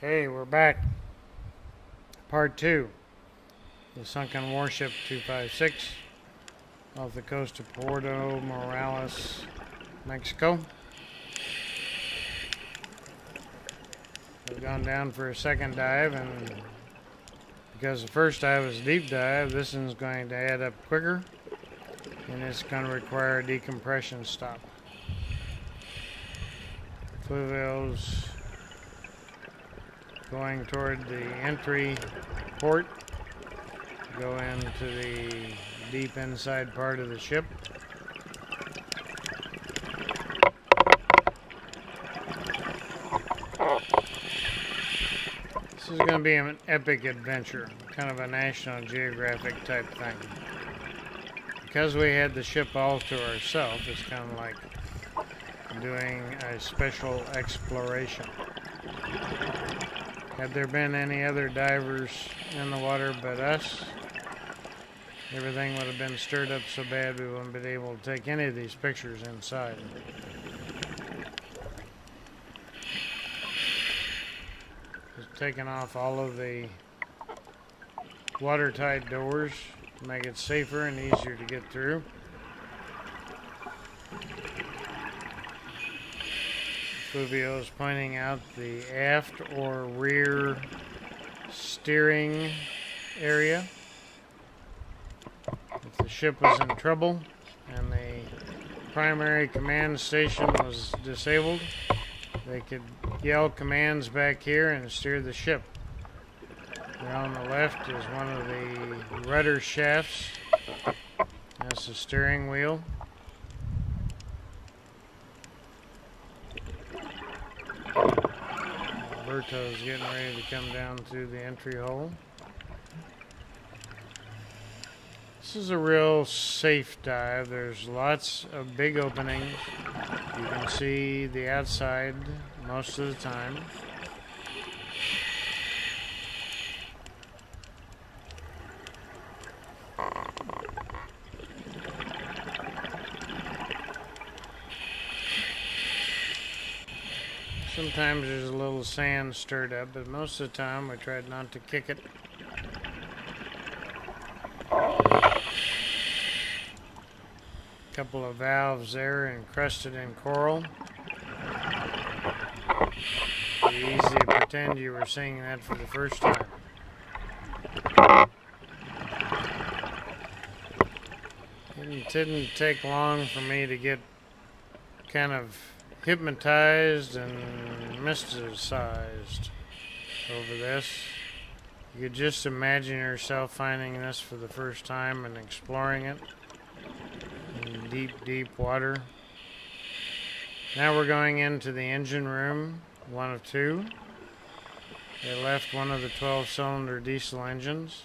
Okay, we're back. Part 2. The sunken warship 256 off the coast of Puerto Morelos, Mexico. We've gone down for a second dive, and because the first dive was a deep dive, this one's going to add up quicker, and it's going to require a decompression stop. Fluvial's going toward the entry port, go into the deep inside part of the ship. This is going to be an epic adventure, kind of a National Geographic type thing. Because we had the ship all to ourselves, it's kind of like doing a special exploration. Had there been any other divers in the water but us, everything would have been stirred up so bad we wouldn't be able to take any of these pictures inside. Just taking off all of the watertight doors to make it safer and easier to get through. Fluvio is pointing out the aft or rear steering area. If the ship was in trouble and the primary command station was disabled, they could yell commands back here and steer the ship. There on the left is one of the rudder shafts. That's the steering wheel. Alberto's getting ready to come down through the entry hole. This is a real safe dive. There's lots of big openings. You can see the outside most of the time. Sometimes there's a little sand stirred up, but most of the time we tried not to kick it. A couple of valves there encrusted in coral. It's easy to pretend you were seeing that for the first time. It didn't take long for me to get kind of hypnotized and mysticized over this. You could just imagine yourself finding this for the first time and exploring it in deep, deep water. Now we're going into the engine room, one of two. They left one of the 12-cylinder diesel engines.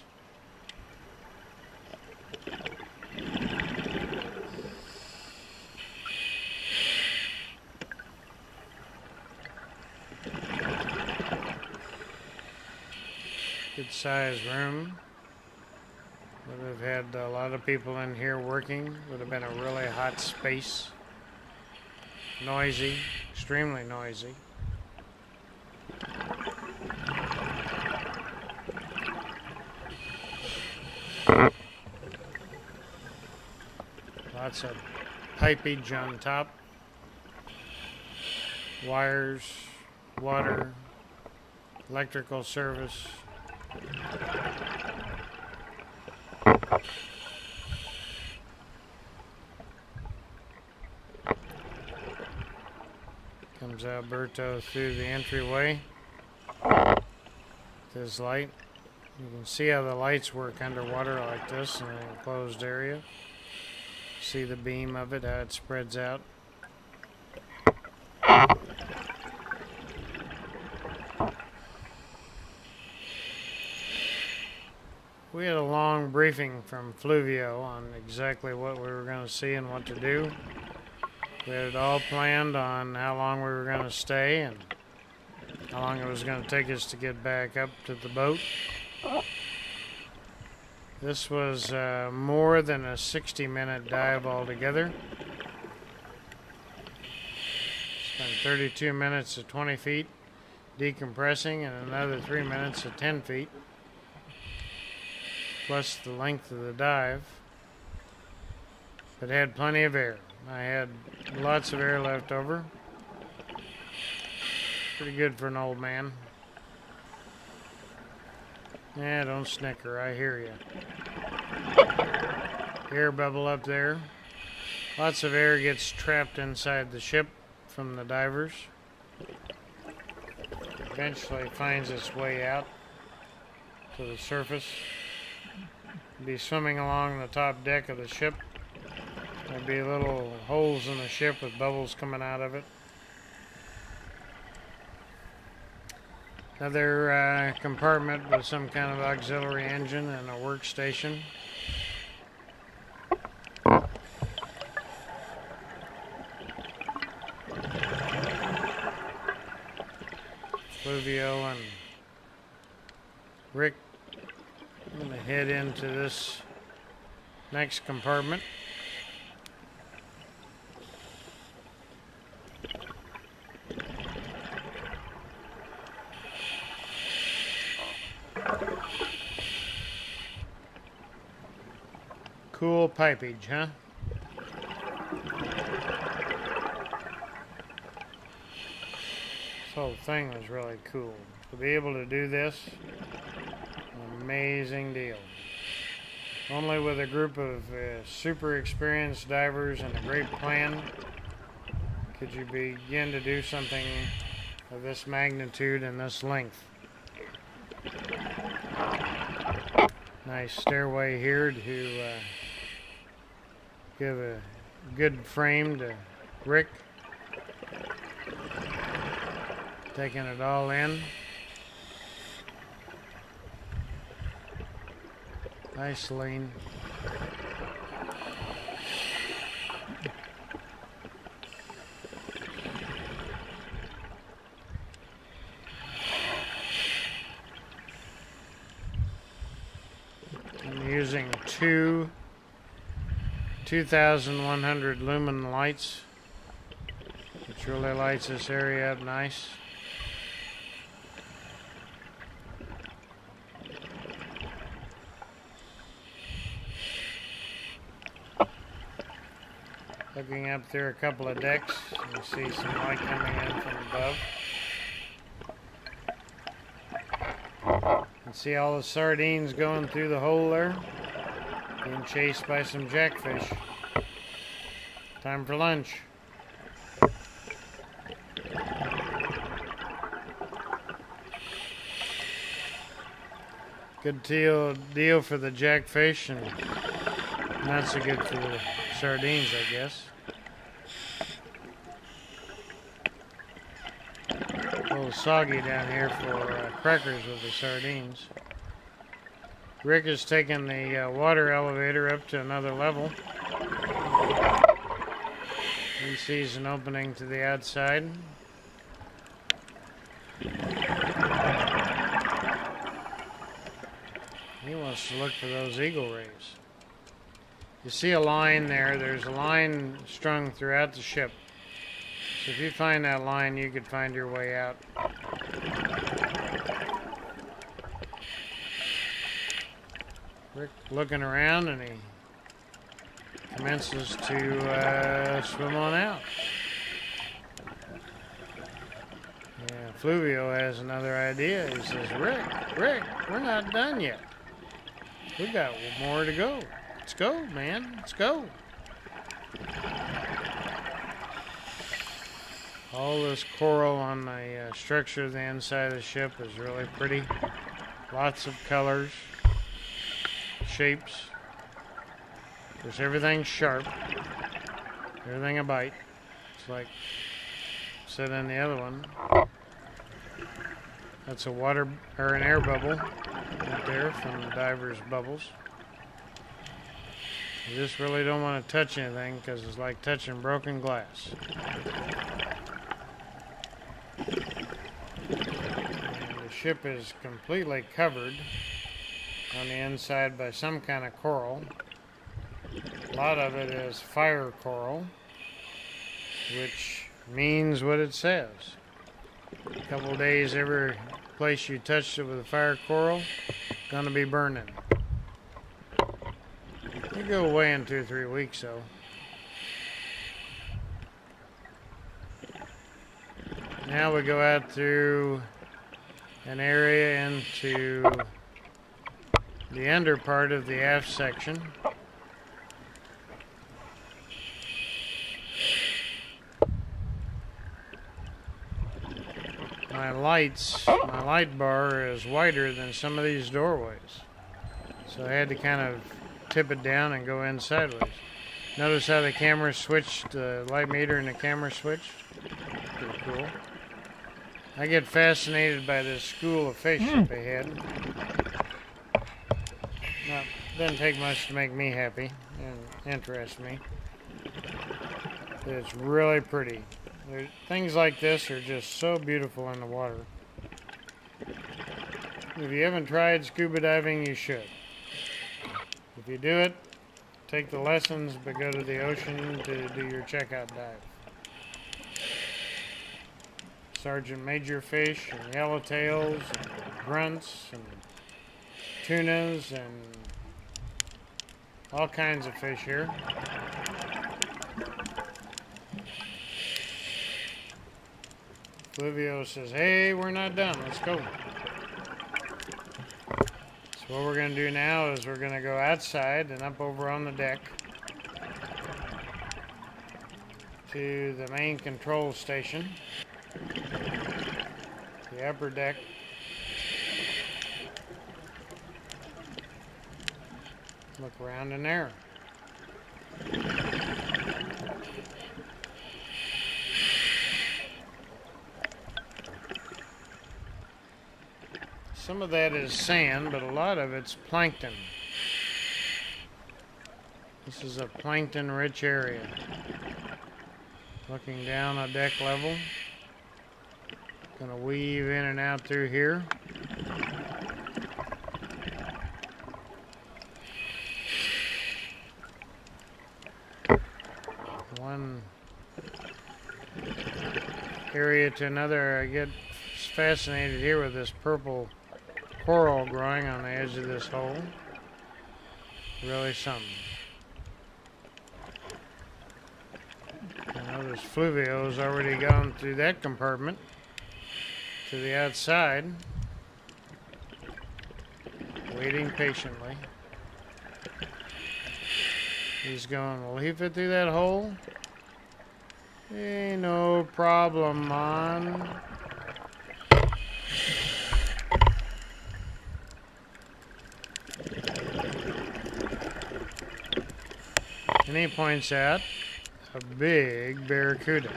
Good sized room. Would have had a lot of people in here working. Would have been a really hot space. Noisy, extremely noisy. Lots of pipage on top. Wires, water, electrical service. Comes Alberto through the entryway with his light. You can see how the lights work underwater like this in an enclosed area. See the beam of it, how it spreads out. We had a long briefing from Fluvio on exactly what we were going to see and what to do. We had it all planned on how long we were going to stay and how long it was going to take us to get back up to the boat. This was more than a 60-minute dive altogether. Spent 32 minutes at 20 feet decompressing, and another 3 minutes at 10 feet, plus the length of the dive. But had plenty of air. I had lots of air left over. Pretty good for an old man. Yeah, don't snicker, I hear you. Air bubble up there. Lots of air gets trapped inside the ship from the divers. Eventually finds its way out to the surface. Be swimming along the top deck of the ship. There'd be little holes in the ship with bubbles coming out of it. Another compartment with some kind of auxiliary engine and a workstation. Fluvio and Rick, I'm going to head into this next compartment. Cool pipage, huh? This whole thing was really cool. To be able to do this, an amazing deal. Only with a group of super experienced divers and a great plan could you begin to do something of this magnitude and this length. Nice stairway here to give a good frame to Rick. Taking it all in. Nice lean. I'm using two 2,100 lumen lights, which really lights this area up nice. Looking up through a couple of decks, you see some light coming in from above. You can see all the sardines going through the hole there, being chased by some jackfish. Time for lunch. Good deal for the jackfish, and not so good for the sardines, I guess. A little soggy down here for crackers with the sardines. Rick is taking the water elevator up to another level. He sees an opening to the outside. He wants to look for those eagle rays. You see a line there. There's a line strung throughout the ship. So if you find that line, you could find your way out. Rick looking around, and he commences to swim on out. Yeah, Fluvio has another idea. He says, Rick, we're not done yet. We got more to go. Let's go, man. Let's go. All this coral on the structure of the inside of the ship is really pretty. Lots of colors, shapes. Of course, everything's sharp. Everything a bite. It's like said in the other one. That's a water or an air bubble right there from the diver's bubbles. You just really don't want to touch anything because it's like touching broken glass. And the ship is completely covered on the inside by some kind of coral. A lot of it is fire coral, which means what it says. A couple of days, every place you touched it with a fire coral, gonna be burning. They go away in 2 or 3 weeks, though. Now we go out through an area into the under part of the aft section. My light bar is wider than some of these doorways. So I had to kind of tip it down and go in sideways. Notice how the camera switched, the light meter and the camera switched? Pretty cool. I get fascinated by this school of fish that they had. Now, it doesn't take much to make me happy and interest me. It's really pretty. Things like this are just so beautiful in the water. If you haven't tried scuba diving, you should. If you do it, take the lessons, but go to the ocean to do your checkout dive. Sergeant major fish and yellowtails and grunts and tunas and all kinds of fish here. Fluvio says, hey, we're not done, let's go. So what we're going to do now is we're going to go outside and up over on the deck to the main control station, the upper deck. Look around in there. Some of that is sand, but a lot of it's plankton. This is a plankton-rich area. Looking down on deck level. Gonna weave in and out through here. One area to another. I get fascinated here with this purple coral growing on the edge of this hole. Really something. I notice Fluvio's already gone through that compartment to the outside, waiting patiently. He's going, will he fit through that hole? Ain't no problem, man. And he points out a big barracuda.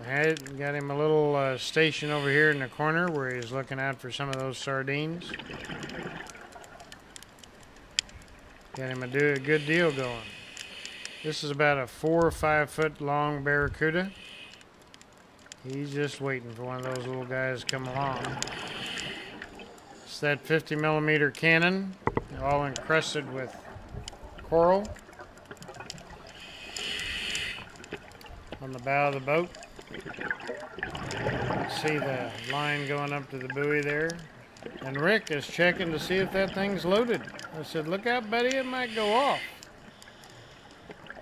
I got him a little station over here in the corner where he's looking out for some of those sardines. Got him a good deal going. This is about a 4 or 5 foot long barracuda. He's just waiting for one of those little guys to come along. It's that 50mm cannon, all encrusted with coral on the bow of the boat. See the line going up to the buoy there. And Rick is checking to see if that thing's loaded. I said, look out, buddy, it might go off.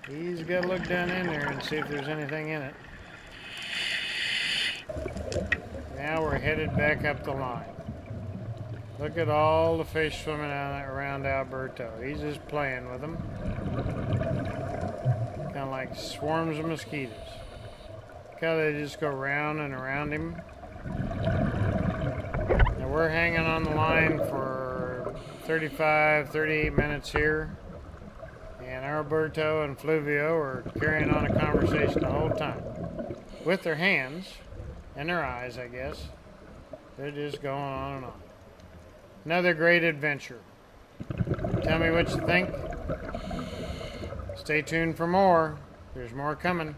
He's got to look down in there and see if there's anything in it. Now we're headed back up the line. Look at all the fish swimming around Alberto. He's just playing with them. Kind of like swarms of mosquitoes. Look how they just go round and around him. Now we're hanging on the line for 35, 38 minutes here. And Alberto and Fluvio are carrying on a conversation the whole time. With their hands and their eyes, I guess. They're just going on and on. Another great adventure. Tell me what you think. Stay tuned for more. There's more coming.